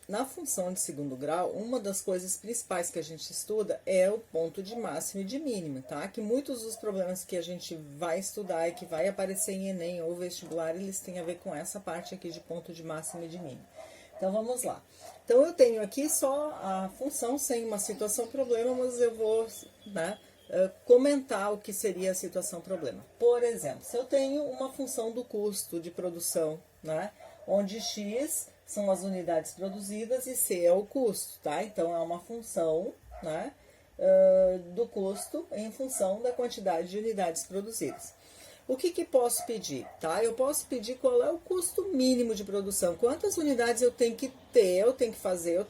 Na função de segundo grau, uma das coisas principais que a gente estuda é o ponto de máximo e de mínimo, tá? Que muitos dos problemas que a gente vai estudar e que vai aparecer em Enem ou vestibular, eles têm a ver com essa parte aqui de ponto de máximo e de mínimo. Então, vamos lá. Então, eu tenho aqui só a função sem uma situação problema, mas eu vou, né, comentar o que seria a situação problema. Por exemplo, se eu tenho uma função do custo de produção, né, onde x são as unidades produzidas e C é o custo, tá? Então, é uma função, né, do custo em função da quantidade de unidades produzidas. O que posso pedir, tá? Eu posso pedir qual é o custo mínimo de produção, quantas unidades eu tenho que ter, eu tenho que fazer,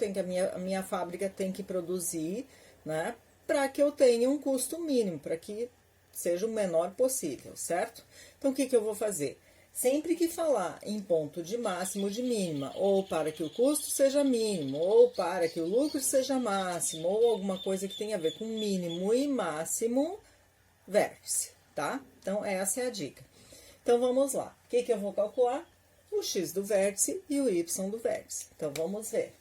a minha fábrica tem que produzir, né, para que eu tenha um custo mínimo, para que seja o menor possível, certo? Então, o que eu vou fazer? Sempre que falar em ponto de máximo ou de mínima, ou para que o custo seja mínimo, ou para que o lucro seja máximo, ou alguma coisa que tenha a ver com mínimo e máximo, vértice, tá? Então, essa é a dica. Então, vamos lá. O que eu vou calcular? O x do vértice e o y do vértice. Então, vamos ver.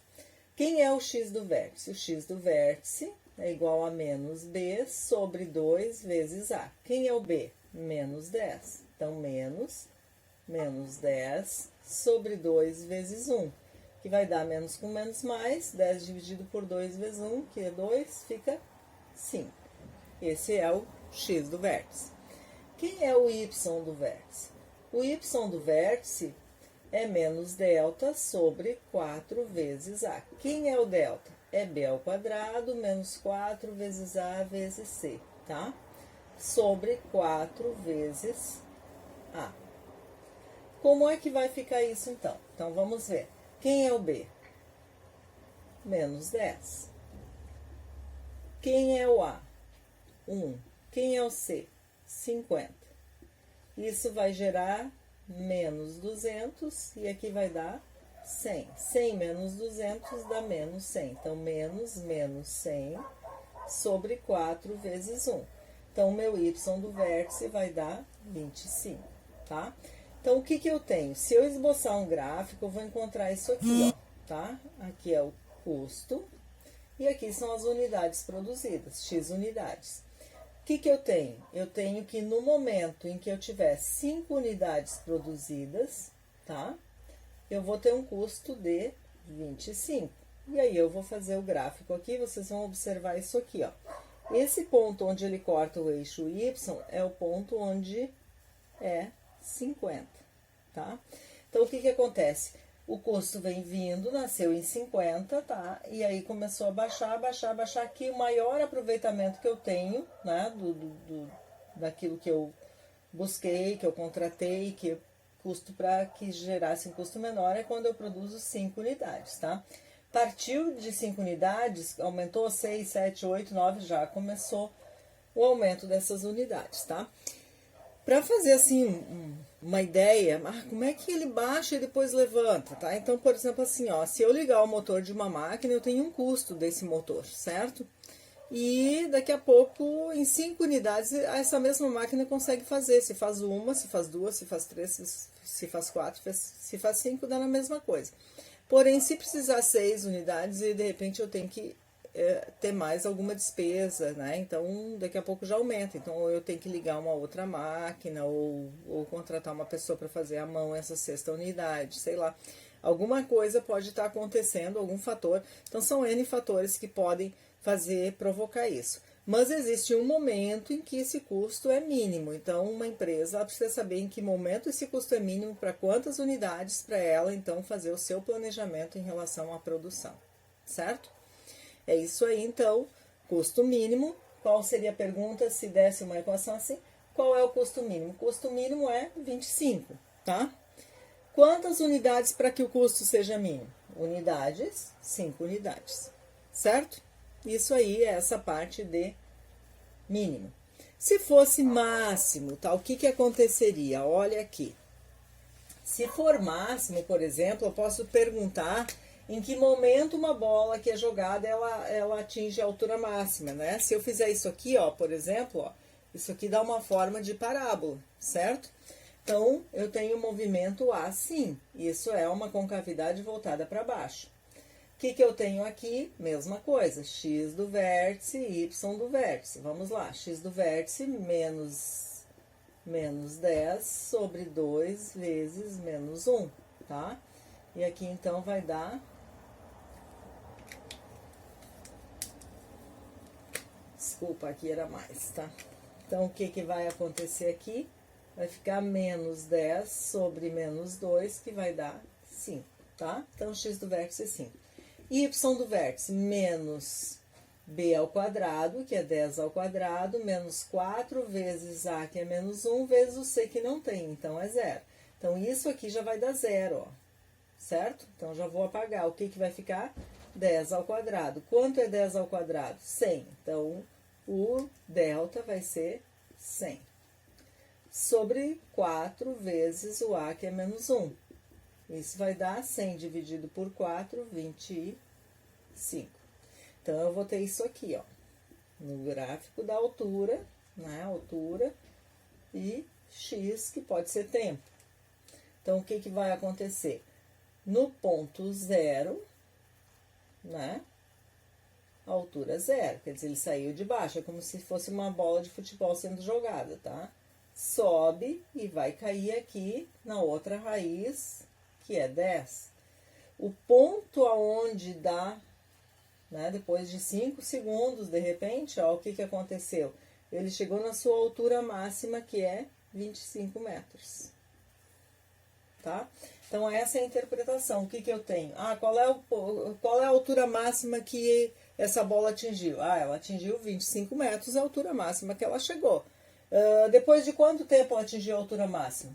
Quem é o x do vértice? O x do vértice é igual a menos b sobre 2 vezes a. Quem é o b? Menos 10. Então, menos 10 sobre 2 vezes 1, que vai dar menos com menos mais, 10 dividido por 2 vezes 1, que é 2, fica 5. Esse é o x do vértice. Quem é o y do vértice? O y do vértice é menos delta sobre 4 vezes a. Quem é o delta? É b ao quadrado menos 4 vezes a vezes c, tá? Sobre 4 vezes a. Como é que vai ficar isso, então? Então, vamos ver. Quem é o B? Menos 10. Quem é o A? 1. Quem é o C? 50. Isso vai gerar menos 200 e aqui vai dar 100. 100 menos 200 dá menos 100. Então, menos 100 sobre 4 vezes 1. Então, o meu y do vértice vai dar 25, tá? Então, o que eu tenho? Se eu esboçar um gráfico, eu vou encontrar isso aqui, ó, tá? Aqui é o custo e aqui são as unidades produzidas, x unidades. O que eu tenho? Eu tenho que no momento em que eu tiver 5 unidades produzidas, tá? Eu vou ter um custo de 25. E aí, eu vou fazer o gráfico aqui, vocês vão observar isso aqui, ó. Esse ponto onde ele corta o eixo y é o ponto onde é 50, tá? Então, o que acontece? O custo vem vindo, nasceu em 50, tá? E aí começou a baixar. Aqui o maior aproveitamento que eu tenho, né? Daquilo que eu busquei, que eu contratei, que custo para que gerasse um custo menor, é quando eu produzo 5 unidades, tá? Partiu de 5 unidades, aumentou 6, 7, 8, 9, já começou o aumento dessas unidades, tá? Para fazer assim uma ideia, como é que ele baixa e depois levanta, tá? Então, por exemplo, assim, ó, se eu ligar o motor de uma máquina, eu tenho um custo desse motor, certo? E daqui a pouco, em 5 unidades, essa mesma máquina consegue fazer. Se faz uma, se faz duas, se faz três, se faz 4, se faz 5, dá na mesma coisa. Porém, se precisar 6 unidades, e de repente eu tenho que ter mais alguma despesa, né? Então, daqui a pouco já aumenta. Então, eu tenho que ligar uma outra máquina ou contratar uma pessoa para fazer à mão essa 6ª unidade, sei lá. Alguma coisa pode estar acontecendo, algum fator. Então, são N fatores que podem provocar isso. Mas existe um momento em que esse custo é mínimo. Então, uma empresa precisa saber em que momento esse custo é mínimo, para quantas unidades, para ela, então, fazer o seu planejamento em relação à produção, certo? É isso aí, então, custo mínimo. Qual seria a pergunta se desse uma equação assim? Qual é o custo mínimo? O custo mínimo é 25, tá? Quantas unidades para que o custo seja mínimo? Unidades, 5 unidades, certo? Isso aí é essa parte de mínimo. Se fosse máximo, tá? O que aconteceria? Olha aqui. Se for máximo, por exemplo, eu posso perguntar em que momento uma bola que é jogada, ela atinge a altura máxima, né? Se eu fizer isso aqui, ó, por exemplo, ó, isso aqui dá uma forma de parábola, certo? Então, eu tenho um movimento assim, isso é uma concavidade voltada para baixo. O que eu tenho aqui? Mesma coisa, x do vértice, y do vértice. Vamos lá, x do vértice menos 10 sobre 2 vezes menos 1, tá? E aqui, então, vai dar... Desculpa, aqui era mais, tá? Então, o que vai acontecer aqui? Vai ficar menos 10 sobre menos 2, que vai dar 5, tá? Então, x do vértice é 5. Y do vértice menos b ao quadrado, que é 10 ao quadrado, menos 4 vezes a, que é menos 1, vezes o c, que não tem, então é 0. Então, isso aqui já vai dar 0, ó, certo? Então, já vou apagar. O que vai ficar? 10 ao quadrado. Quanto é 10 ao quadrado? 100. Então, o delta vai ser 100. Sobre 4 vezes o a, que é menos 1. Isso vai dar 100 dividido por 4, 25. Então, eu vou ter isso aqui, ó, no gráfico da altura, né, altura e x, que pode ser tempo. Então, o que vai acontecer? No ponto 0, né, a altura 0, quer dizer, ele saiu de baixo, é como se fosse uma bola de futebol sendo jogada, tá? Sobe e vai cair aqui na outra raiz, que é 10. O ponto aonde dá, né, depois de 5 segundos, de repente, ó, o que aconteceu? Ele chegou na sua altura máxima, que é 25 metros. Tá? Então, essa é a interpretação. O que eu tenho? Ah, qual é a altura máxima que essa bola atingiu? Ah, ela atingiu 25 metros, a altura máxima que ela chegou. Depois de quanto tempo ela atingiu a altura máxima?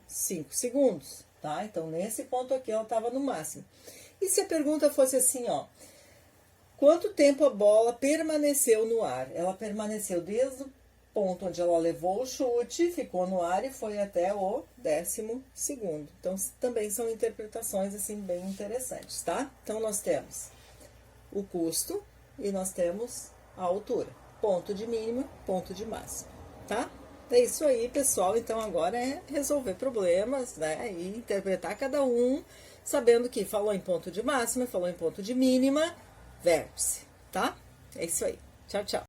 5 segundos, tá? Então, nesse ponto aqui, ela estava no máximo. E se a pergunta fosse assim, ó, quanto tempo a bola permaneceu no ar? Ela permaneceu desde o ponto onde ela levou o chute, ficou no ar e foi até o 10º. Então, também são interpretações, assim, bem interessantes, tá? Então, nós temos o custo e nós temos a altura. Ponto de mínima, ponto de máxima, tá? É isso aí, pessoal. Então, agora é resolver problemas, né? E interpretar cada um, sabendo que falou em ponto de máxima, falou em ponto de mínima, vértice, tá? É isso aí. Tchau, tchau.